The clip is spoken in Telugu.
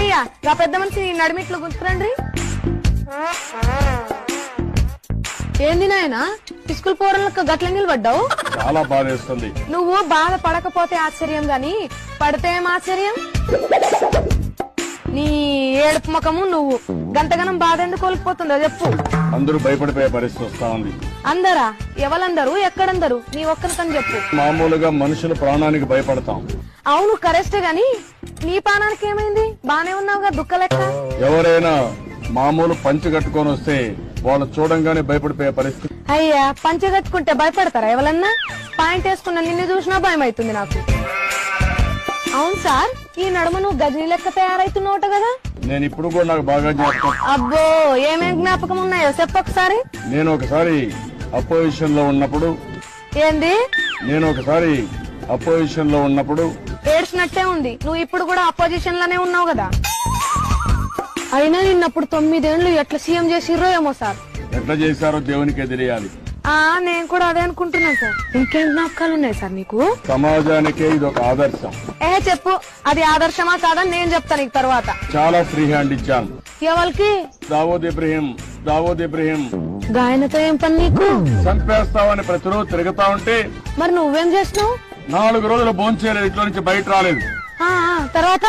అయ్యా గా పెద్ద మనిషి నడిమిట్లు గుంతురండి. ఏంది నాయనా స్కూల్ పోరలకు గట్ల నిలబడ్డావు? చాలా బాధేస్తుంది. నువ్వు బాధ పడకపోతే ఆశ్చర్యం గాని పడితే ఏం ఆశ్చర్యం? నీ ఏడుపు ముఖము నువ్వు గంటగనం బాధ ఎందుకు కోల్పోతుందో చెప్పు. అందరూ భయపడిపోయే పరిస్థితి వస్తా ఉంది. అందరా? ఎవరందరు? ఎక్కడందరు? నీ ఒక్కరికని చెప్పు. మామూలుగా మనుషుల ప్రాణానికి భయపడతాం. అవును కరెస్టే గాని నీ పానానికి ఏమైంది? బానే ఉన్నావుగా దుఃఖ లెక్క. ఎవరైనా మామూలు పంచి కట్టుకొని వస్తే వాళ్ళు చూడంగానే భయపడిపోయే పరిస్థితి. అయ్యా పంచె కట్టుకుంటే భయపడతారా ఎవరన్నా? పాయింట్ వేసుకున్న నిన్ను చూసినా భయం అవుతుంది నాకు. అవును సార్, ఈ నడుమ నువ్వు గజనీ లెక్క తయారైతున్నావుట కదా? నేను ఇప్పుడు కూడా నాకు బాగా జ్ఞాపకం. అబ్బో ఏమేం జ్ఞాపకం ఉన్నాయో చెప్పొకసారి. నేను ఒకసారి అపోజిషన్ లో ఉన్నప్పుడు ఏడ్చినట్టే ఉంది. నువ్వు ఇప్పుడు కూడా అపోజిషన్ లోనే ఉన్నావు కదా? అయినా నిన్నప్పుడు 9 ఏళ్లు ఎట్లా సీఎం చేసిర్రో ఏమో సార్. ఎట్లా చేశారో దేవునికే తెలియాలి. నేను కూడా అదే అనుకుంటున్నాను సార్. ఇంకేం జ్ఞాపకాలు ఉన్నాయి సార్ నీకు? సమాజానికే ఇది ఒక ఆదర్శం. చెప్పు, అది ఆదర్శమా కాదని నేను చెప్తా నీకు తర్వాత. చాలా ఫ్రీ హ్యాండ్ ఇచ్చాను. ఎవరికి? దావూద్ ఇబ్రహీం. గాయనతో ఏం పని నీకు? చంపేస్తావని ప్రతిరోజు తిరుగుతా ఉంటే మరి నువ్వేం చేసినావు? 4 రోజులు భోంచేయలేదు, ఇంట్లో నుంచి బయట రాలేదు. తర్వాత